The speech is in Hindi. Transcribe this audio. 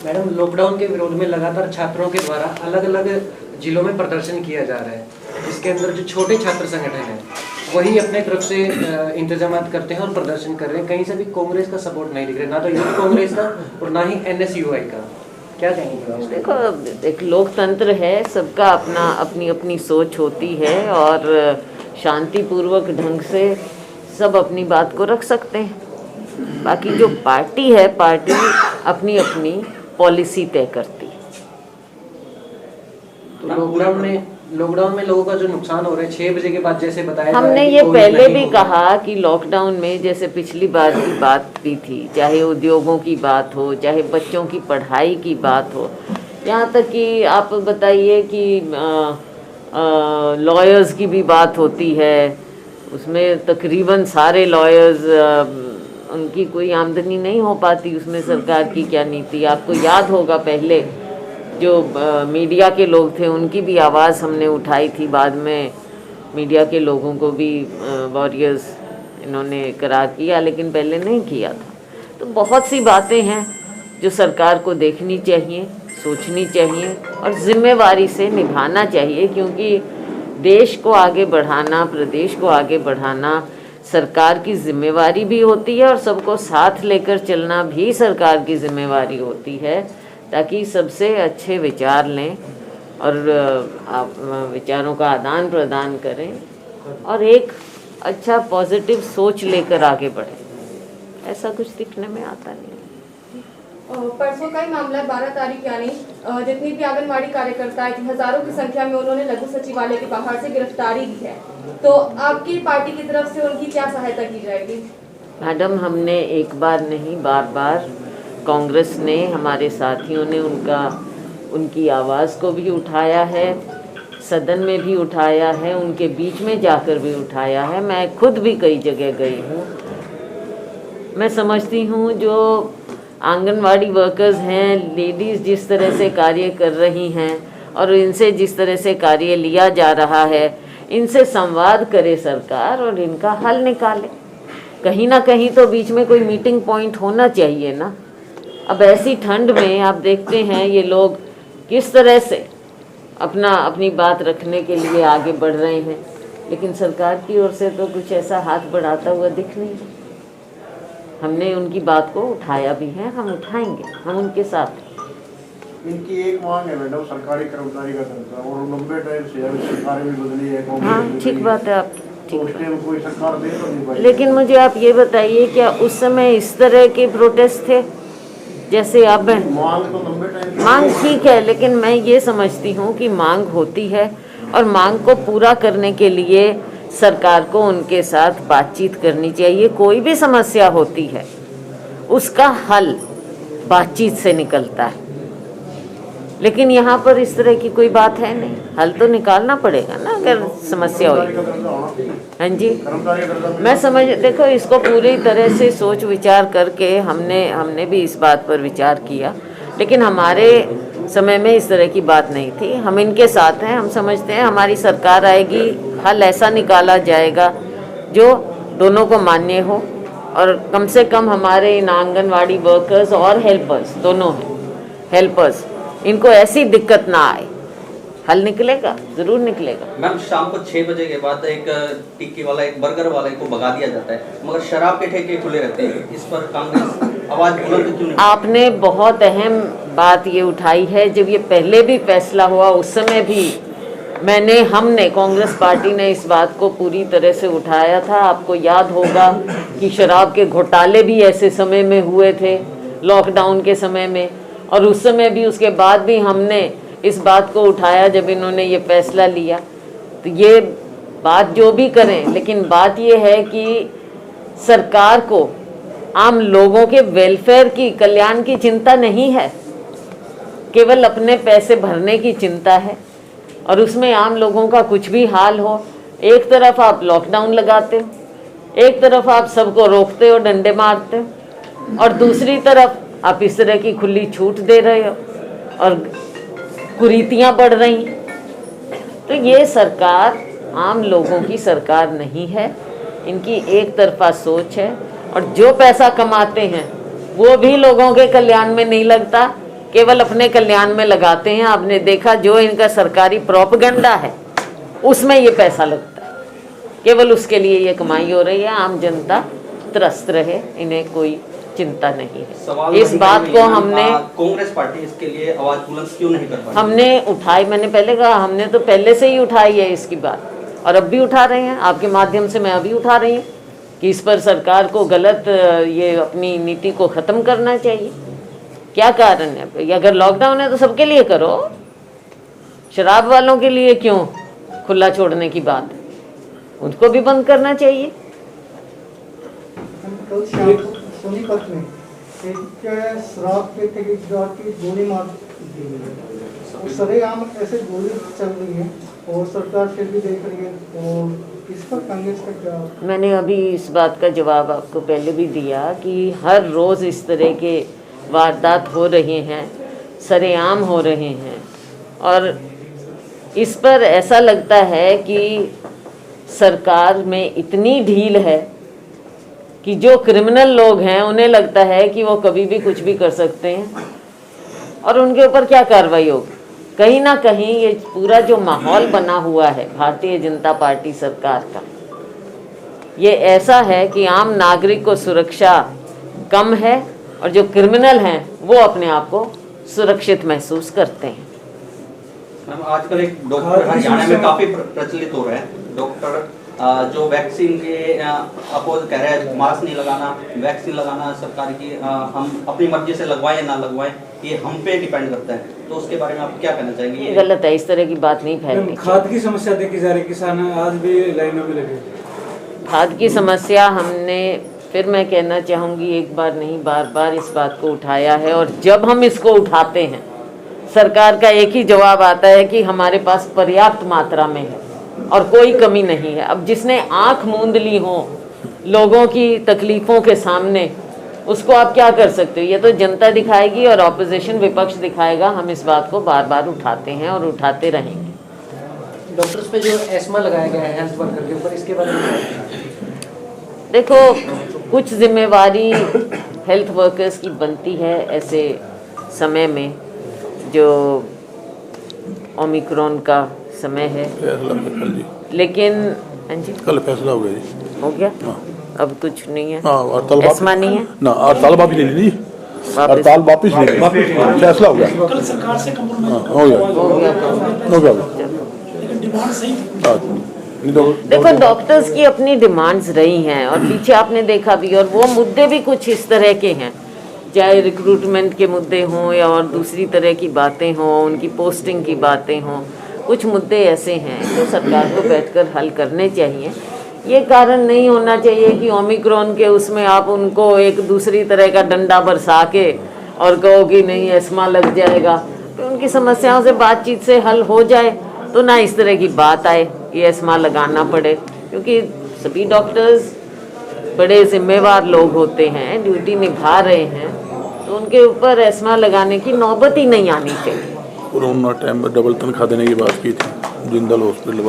मैडम, लॉकडाउन के विरोध में लगातार छात्रों के द्वारा अलग अलग जिलों में प्रदर्शन किया जा रहा है, जिसके अंदर जो छोटे छात्र संगठन हैं वही अपने तरफ से इंतजाम करते हैं और प्रदर्शन कर रहे हैं। कहीं से भी कांग्रेस का सपोर्ट नहीं दिख रहा, ना तो यूथ कांग्रेस का और ना ही NSUI का। क्या कहेंगे? देखो, एक लोकतंत्र है, सबका अपना अपनी अपनी सोच होती है और शांतिपूर्वक ढंग से सब अपनी बात को रख सकते हैं। बाकी जो पार्टी है, पार्टी अपनी अपनी पॉलिसी तय करती है। तो लॉकडाउन में लोगों का जो नुकसान हो रहा है 6 बजे के बाद, जैसे बताया हमने ये पहले भी कहा कि लॉकडाउन में जैसे पिछली बार की बात भी थी, चाहे उद्योगों की बात हो, चाहे बच्चों की पढ़ाई की बात हो, यहाँ तक कि आप बताइए कि लॉयर्स की भी बात होती है। उसमें तकरीबन सारे लॉयर्स, उनकी कोई आमदनी नहीं हो पाती। उसमें सरकार की क्या नीति, आपको याद होगा पहले जो मीडिया के लोग थे उनकी भी आवाज़ हमने उठाई थी। बाद में मीडिया के लोगों को भी वॉरियर्स इन्होंने करार किया, लेकिन पहले नहीं किया था। तो बहुत सी बातें हैं जो सरकार को देखनी चाहिए, सोचनी चाहिए और जिम्मेवारी से निभाना चाहिए, क्योंकि देश को आगे बढ़ाना, प्रदेश को आगे बढ़ाना सरकार की जिम्मेवारी भी होती है और सबको साथ लेकर चलना भी सरकार की जिम्मेवारी होती है, ताकि सबसे अच्छे विचार लें और आप विचारों का आदान प्रदान करें और एक अच्छा पॉजिटिव सोच लेकर आगे बढ़ें। ऐसा कुछ दिखने में आता नहीं। परसों का ही मामला 12 तारीख, यानी जितनी भी आंगनबाड़ी कार्यकर्ता है, हजारों की संख्या में उन्होंने लघु सचिवालय के बाहर से गिरफ्तारी दी है, तो आपकी पार्टी की तरफ से उनकी क्या सहायता की जाएगी? मैडम, हमने एक बार नहीं, बार बार कांग्रेस ने, हमारे साथियों ने उनकी आवाज़ को भी उठाया है, सदन में भी उठाया है, उनके बीच में जाकर भी उठाया है। मैं खुद भी कई जगह गई हूँ। मैं समझती हूँ जो आंगनवाड़ी वर्कर्स हैं, लेडीज़ जिस तरह से कार्य कर रही हैं और इनसे जिस तरह से कार्य लिया जा रहा है, इनसे संवाद करे सरकार और इनका हल निकाले। कहीं ना कहीं तो बीच में कोई मीटिंग पॉइंट होना चाहिए ना। अब ऐसी ठंड में आप देखते हैं ये लोग किस तरह से अपनी बात रखने के लिए आगे बढ़ रहे हैं, लेकिन सरकार की ओर से तो कुछ ऐसा हाथ बढ़ाता हुआ दिख नहीं है। हमने उनकी बात को उठाया भी है, हम उठाएंगे, हम उनके साथ हैं। इनकी एक मांग है मैडम, सरकारी कर्मचारी का तनख्वाह, और लंबे टाइम से सरकारें भी बदली है। हाँ, ठीक बात है आपकी, कोई सरकार दे तो नहीं पाई। लेकिन मुझे आप ये बताइए, क्या उस समय इस तरह के प्रोटेस्ट थे जैसे अब? मांग तो लंबे टाइम, मांग ठीक है, लेकिन मैं ये समझती हूँ कि मांग होती है और मांग को पूरा करने के लिए सरकार को उनके साथ बातचीत करनी चाहिए। कोई भी समस्या होती है उसका हल बातचीत से निकलता है, लेकिन यहाँ पर इस तरह की कोई बात है नहीं। हल तो निकालना पड़ेगा ना अगर समस्या हो। हाँ जी, मैं देखो, इसको पूरी तरह से सोच विचार करके हमने भी इस बात पर विचार किया, लेकिन हमारे समय में इस तरह की बात नहीं थी। हम इनके साथ हैं, हम समझते हैं हमारी सरकार आएगी, हल ऐसा निकाला जाएगा जो दोनों को मान्य हो और कम से कम हमारे इन आंगनवाड़ी वर्कर्स और हेल्पर्स, दोनों हैं हेल्पर्स, इनको ऐसी दिक्कत ना आए। हल निकलेगा, जरूर निकलेगा। मैम, शाम को 6 बजे के बाद एक टिक्की वाला, एक बर्गर वाले को भगा दिया जाता है, मगर शराब के ठेके खुले रहते हैं। इस पर कांग्रेस आवाज बुलंद क्यों नहीं? आपने बहुत अहम बात ये उठाई है। जब ये पहले भी फैसला हुआ उस समय भी हमने कांग्रेस पार्टी ने इस बात को पूरी तरह से उठाया था। आपको याद होगा कि शराब के घोटाले भी ऐसे समय में हुए थे, लॉकडाउन के समय में, और उस समय भी, उसके बाद भी हमने इस बात को उठाया जब इन्होंने ये फैसला लिया। तो ये बात जो भी करें, लेकिन बात ये है कि सरकार को आम लोगों के वेलफेयर की, कल्याण की चिंता नहीं है, केवल अपने पैसे भरने की चिंता है। और उसमें आम लोगों का कुछ भी हाल हो, एक तरफ आप लॉकडाउन लगाते हो, एक तरफ आप सबको रोकते हो, डंडे मारते हो, और दूसरी तरफ आप इस तरह की खुली छूट दे रहे हो और कुरीतियां बढ़ रही हैं। तो ये सरकार आम लोगों की सरकार नहीं है, इनकी एक तरफा सोच है, और जो पैसा कमाते हैं वो भी लोगों के कल्याण में नहीं लगता, केवल अपने कल्याण में लगाते हैं। आपने देखा जो इनका सरकारी प्रोपेगेंडा है उसमें ये पैसा लगता है, केवल उसके लिए ये कमाई हो रही है। आम जनता त्रस्त रहे, इन्हें कोई चिंता नहीं है। इस बात को हमने कांग्रेस पार्टी इसके लिए आवाज बुलंद क्यों नहीं कर पाई? हमने उठाई, मैंने पहले कहा, हमने तो पहले से ही उठाई है इसकी बात, और अब भी उठा रहे हैं। आपके माध्यम से मैं अभी उठा रही हूँ कि इस पर सरकार को गलत ये अपनी नीति को ख़त्म करना चाहिए। क्या कारण है? अगर लॉकडाउन है तो सबके लिए करो, शराब वालों के लिए क्यों खुला छोड़ने की बात है? उनको भी बंद करना चाहिए। कल सोनीपत में एक शराब के ठेकेदार की गोली मार दी गई है और सरेआम ऐसे गोली चल रही है और सरकार फिर भी देख रही है। और इस पर कांग्रेस का क्या? मैंने अभी इस बात का जवाब आपको पहले भी दिया कि हर रोज़ इस तरह के वारदात हो रहे हैं, सरेआम हो रहे हैं, और इस पर ऐसा लगता है कि सरकार में इतनी ढील है कि जो क्रिमिनल लोग हैं उन्हें लगता है कि वो कभी भी कुछ भी कर सकते हैं और उनके ऊपर क्या कार्रवाई होगी। कहीं ना कहीं ये पूरा जो माहौल बना हुआ है भारतीय जनता पार्टी सरकार का, ये ऐसा है कि आम नागरिक को सुरक्षा कम है और जो क्रिमिनल हैं वो अपने आप को सुरक्षित महसूस करते हैं। मैम, आजकल एक डॉक्टर हरियाणा में काफी प्रचलित हो रहे हैं, डॉक्टर जो वैक्सीन के अपोज कह रहे हैं, मास्क नहीं लगाना, वैक्सीन लगाना सरकार की, हम अपनी मर्जी से लगवाएं या ना लगवाएं, ये हम पे डिपेंड करता है। तो उसके बारे में आप क्या कहना चाहेंगे? ये गलत है, इस तरह की बात नहीं फैलनी। खाद की समस्या देखी जा रही, किसान आज भी लाइनों में लगे। खाद की समस्या हमने, फिर मैं कहना चाहूँगी, एक बार नहीं बार बार इस बात को उठाया है, और जब हम इसको उठाते हैं सरकार का एक ही जवाब आता है कि हमारे पास पर्याप्त मात्रा में है और कोई कमी नहीं है। अब जिसने आंख मूंद ली हो लोगों की तकलीफ़ों के सामने, उसको आप क्या कर सकते हो? ये तो जनता दिखाएगी और ऑपोजिशन विपक्ष दिखाएगा। हम इस बात को बार बार उठाते हैं और उठाते रहेंगे। डॉक्टर्स पे जो एस्मा लगाया गया है हेल्थ वर्कर के ऊपर, इसके बारे में देखो, कुछ जिम्मेवारी हेल्थ वर्कर्स की बनती है ऐसे समय में जो ओमिक्रॉन का समय है, लेकिन हाँ जी कल फैसला हो गया जी। हो गया, अब कुछ नहीं है, एस्मा नहीं है ना, हड़ताल वापिस ले ली, हड़ताल वापिस ले ली, फैसला हो गया, कल सरकार से हो गया। देखो, डॉक्टर्स की अपनी डिमांड्स रही हैं और पीछे आपने देखा भी, और वो मुद्दे भी कुछ इस तरह के हैं, चाहे रिक्रूटमेंट के मुद्दे हों या और दूसरी तरह की बातें हों, उनकी पोस्टिंग की बातें हों, कुछ मुद्दे ऐसे हैं जो सरकार को बैठकर हल करने चाहिए। ये कारण नहीं होना चाहिए कि ओमिक्रॉन के उसमें आप उनको एक दूसरी तरह का डंडा बरसा के और कहो कि नहीं एस्मा लग जाएगा, तो उनकी समस्याओं से बातचीत से हल हो जाए, तो ना इस तरह की बात आए कि एस्मा लगाना पड़े, क्योंकि सभी डॉक्टर्स बड़े जिम्मेवार लोग होते हैं, ड्यूटी निभा रहे हैं, तो उनके ऊपर एस्मा लगाने की नौबत ही नहीं आनी चाहिए। कोरोना टाइम में डबल तनख्वाह देने की बात की थी जिंदल हॉस्पिटल।